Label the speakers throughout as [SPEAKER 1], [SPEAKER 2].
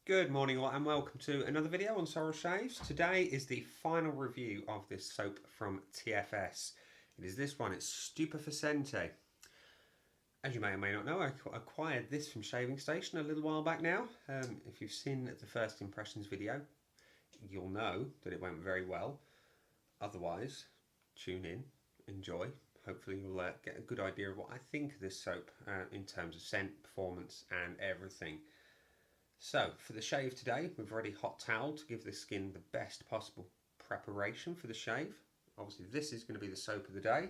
[SPEAKER 1] Good morning all and welcome to another video on Sorrell Shaves. Today is the final review of this soap from TFS. It is this one, it's Stupefacente. As you may or may not know, I acquired this from Shaving Station a little while back now. If you've seen the first impressions video, you'll know that it went very well. Otherwise, tune in, enjoy. Hopefully you'll get a good idea of what I think of this soap in terms of scent, performance and everything. So, for the shave today, we've already hot toweled to give the skin the best possible preparation for the shave. Obviously, this is going to be the soap of the day.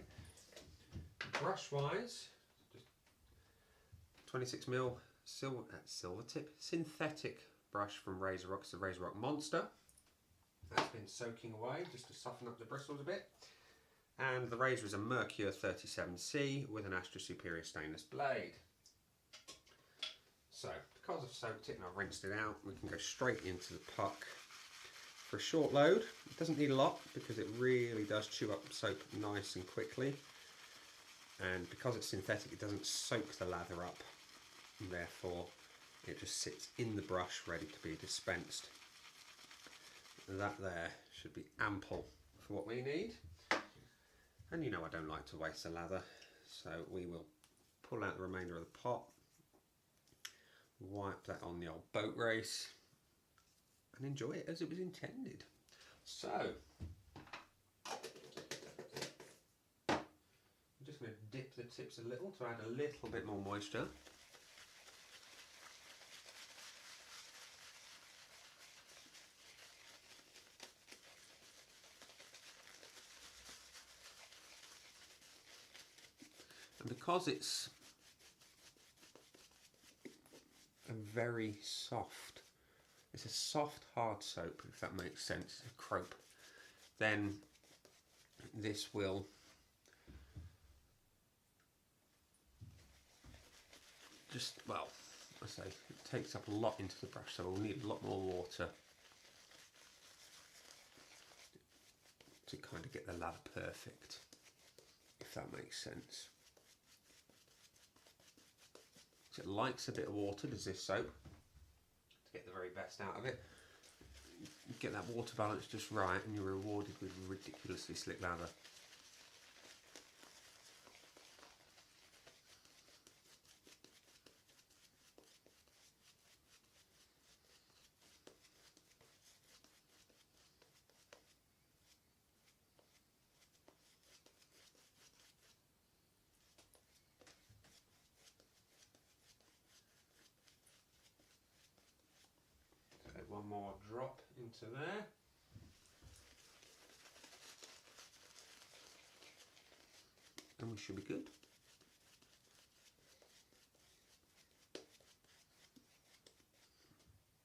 [SPEAKER 1] Brush-wise, just 26mm silver tip synthetic brush from Razor Rock, the Razor Rock Monster. That's been soaking away just to soften up the bristles a bit. And the razor is a Mercure 37C with an Astra Superior stainless blade. So, because I've soaked it and I've rinsed it out, we can go straight into the puck for a short load. It doesn't need a lot because it really does chew up soap nice and quickly. And because it's synthetic, it doesn't soak the lather up. And therefore, it just sits in the brush ready to be dispensed. That there should be ample for what we need. And you know I don't like to waste the lather, so we will pull out the remainder of the pot. Wipe that on the old boat race and enjoy it as it was intended. So, I'm just going to dip the tips a little to add a little bit more moisture. And because it's very soft, it's a soft hard soap, if that makes sense, a crope, then this will just, well, I say it takes up a lot into the brush, so we'll need a lot more water to kind of get the lather perfect, if that makes sense. It likes a bit of water, does this soap, to get the very best out of it. You get that water balance just right and you're rewarded with ridiculously slick lather. One more drop into there. And we should be good.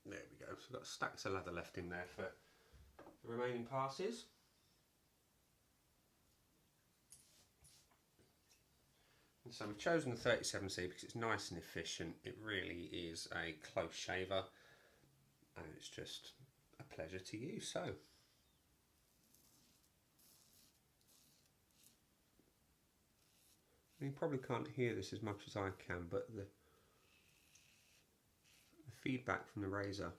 [SPEAKER 1] There we go. So we've got stacks of lather left in there for the remaining passes. And so we've chosen the 37C because it's nice and efficient. It really is a close shaver. And it's just a pleasure to use. So, you probably can't hear this as much as I can, but the feedback from the razor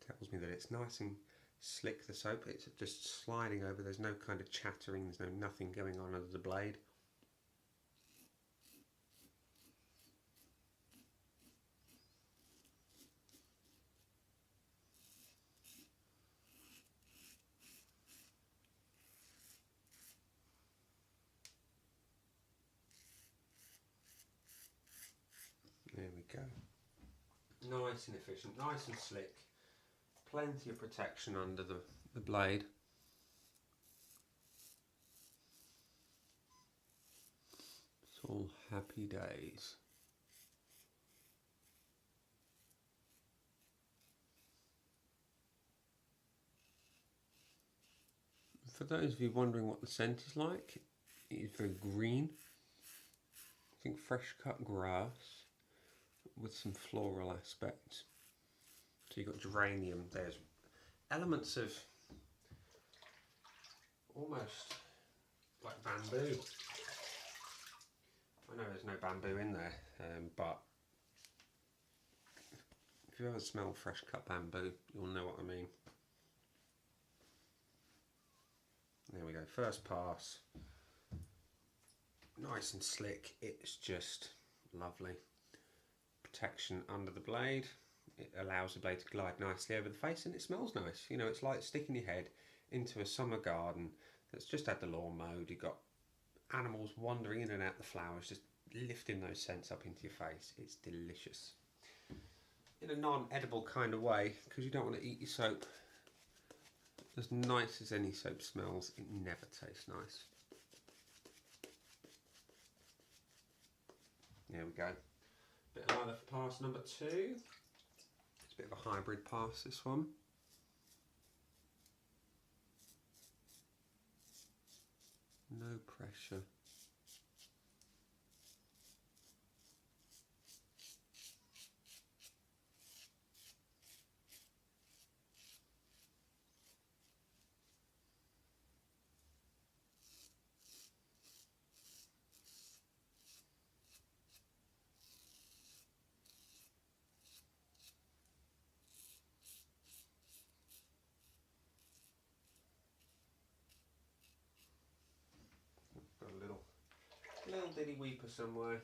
[SPEAKER 1] tells me that it's nice and slick, the soap. It's just sliding over, there's no kind of chattering, there's nothing going on under the blade. There we go. Nice and efficient, nice and slick. Plenty of protection under the blade. It's all happy days. For those of you wondering what the scent is like, it is very green. I think fresh cut grass with some floral aspects. So you've got geranium, there's elements of almost like bamboo. I know there's no bamboo in there, but if you ever smell fresh cut bamboo, you'll know what I mean. There we go, first pass. Nice and slick, it's just lovely. Protection under the blade, it allows the blade to glide nicely over the face, and it smells nice. You know, it's like sticking your head into a summer garden that's just had the lawn mowed. You've got animals wandering in and out the flowers, just lifting those scents up into your face. It's delicious. In a non-edible kind of way, because you don't want to eat your soap. As nice as any soap smells, it never tastes nice. There we go. Bit of lather for pass number 2. It's a bit of a hybrid pass, this one. No pressure. Got a little ditty weeper somewhere.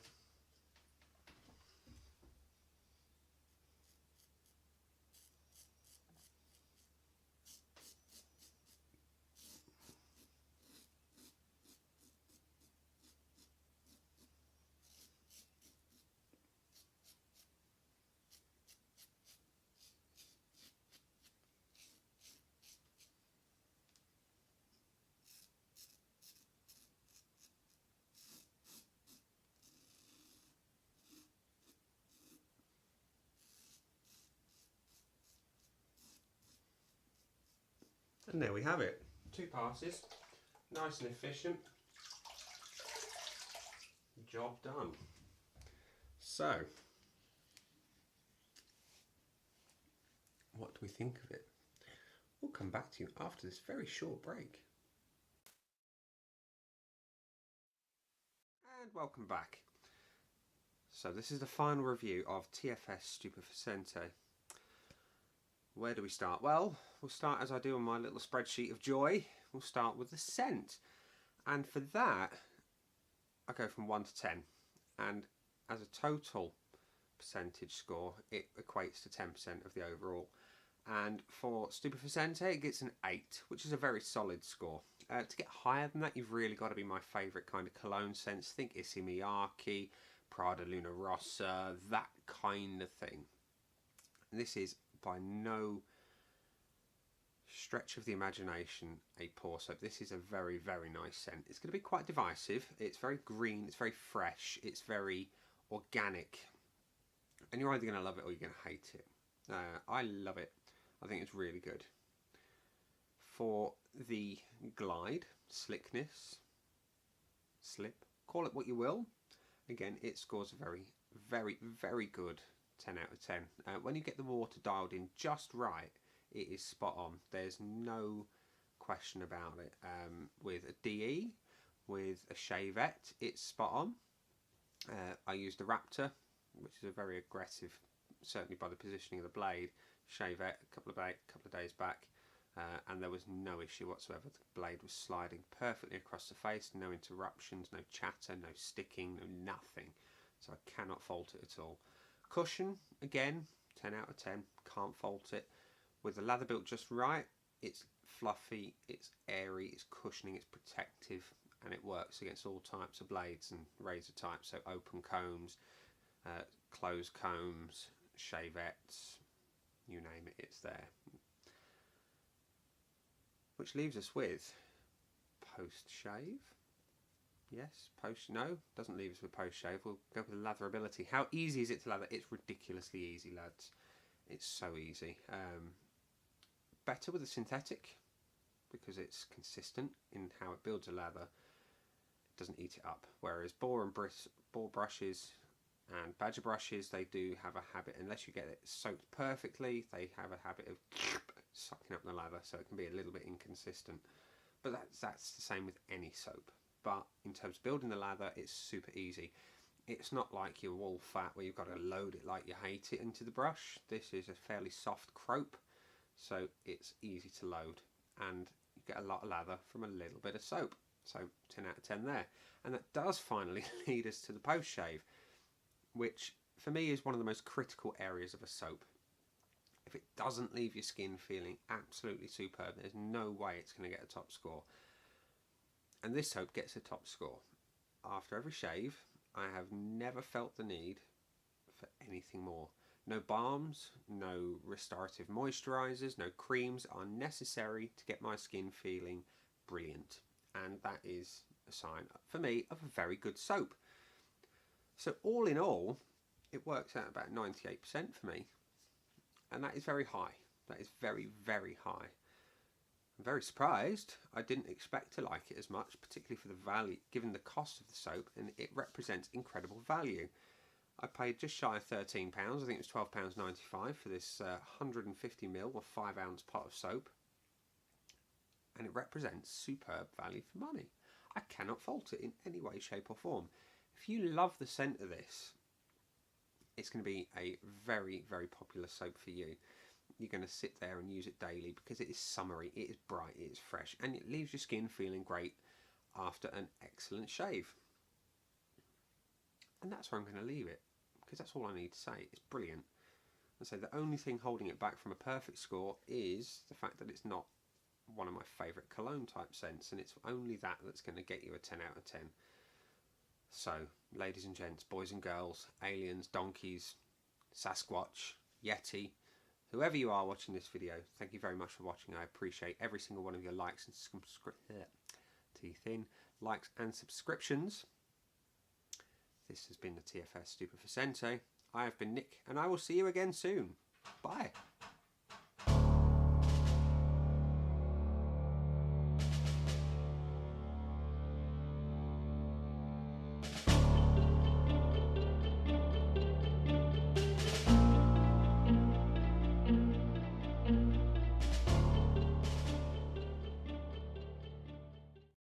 [SPEAKER 1] And there we have it. 2 passes, nice and efficient. Job done. So, what do we think of it? We'll come back to you after this very short break. And welcome back. So this is the final review of TFS Stupefacente. Where do we start? Well, we'll start as I do on my little spreadsheet of joy. We'll start with the scent. And for that, I go from 1 to 10. And as a total percentage score, it equates to 10% of the overall. And for Stupefacente, it gets an 8, which is a very solid score. To get higher than that, you've really got to be my favourite kind of cologne scents. Think Issey Miyake, Prada Luna Rossa, that kind of thing. And this is by no stretch of the imagination a poor soap. This is a very, very nice scent. It's going to be quite divisive. It's very green, it's very fresh, it's very organic. And you're either going to love it or you're going to hate it. I love it. I think it's really good. For the glide, slickness, slip, call it what you will. Again, it scores a very, very, very good 10 out of 10. When you get the water dialed in just right, it is spot on. There's no question about it. With a DE, with a Shavette, it's spot on. I used a Raptor, which is a very aggressive, certainly by the positioning of the blade, Shavette a couple of days back, and there was no issue whatsoever. The blade was sliding perfectly across the face, no interruptions, no chatter, no sticking, no nothing. So I cannot fault it at all. Cushion, again, 10 out of 10, can't fault it. With the lather built just right, it's fluffy, it's airy, it's cushioning, it's protective, and it works against all types of blades and razor types, so open combs, closed combs, shavettes, you name it, it's there. Which leaves us with post-shave. Yes, no, doesn't leave us with post-shave. We'll go with the latherability. How easy is it to lather? It's ridiculously easy, lads. It's so easy. Better with a synthetic because it's consistent in how it builds a lather. It doesn't eat it up. Whereas boar brushes and badger brushes, they do have a habit, unless you get it soaked perfectly, they have a habit of sucking up the lather, so it can be a little bit inconsistent. but that's the same with any soap. But in terms of building the lather, it's super easy. It's not like your wool fat where you've got to load it like you hate it into the brush. This is a fairly soft crope, so it's easy to load, and you get a lot of lather from a little bit of soap. So 10 out of 10 there. And that does finally lead us to the post shave, which for me is one of the most critical areas of a soap. If it doesn't leave your skin feeling absolutely superb, there's no way it's going to get a top score. And this soap gets a top score. After every shave, I have never felt the need for anything more. No balms, no restorative moisturisers, no creams are necessary to get my skin feeling brilliant. And that is a sign, for me, of a very good soap. So all in all, it works out about 98% for me. And that is very high. That is very, very high. I'm very surprised. I didn't expect to like it as much, particularly for the value, given the cost of the soap, and it represents incredible value. I paid just shy of £13, I think it was £12.95 for this 150ml or 5-ounce pot of soap. And it represents superb value for money. I cannot fault it in any way, shape or form. If you love the scent of this, it's going to be a very, very popular soap for you. You're going to sit there and use it daily because it is summery, it is bright, it is fresh, and it leaves your skin feeling great after an excellent shave. And that's where I'm going to leave it, because that's all I need to say. It's brilliant. And so the only thing holding it back from a perfect score is the fact that it's not one of my favourite cologne type scents, and it's only that that's going to get you a 10 out of 10. So, ladies and gents, boys and girls, aliens, donkeys, Sasquatch, Yeti, whoever you are watching this video, thank you very much for watching. I appreciate every single one of your likes and likes and subscriptions. This has been the TFS Stupefacente. I have been Nick, and I will see you again soon. Bye.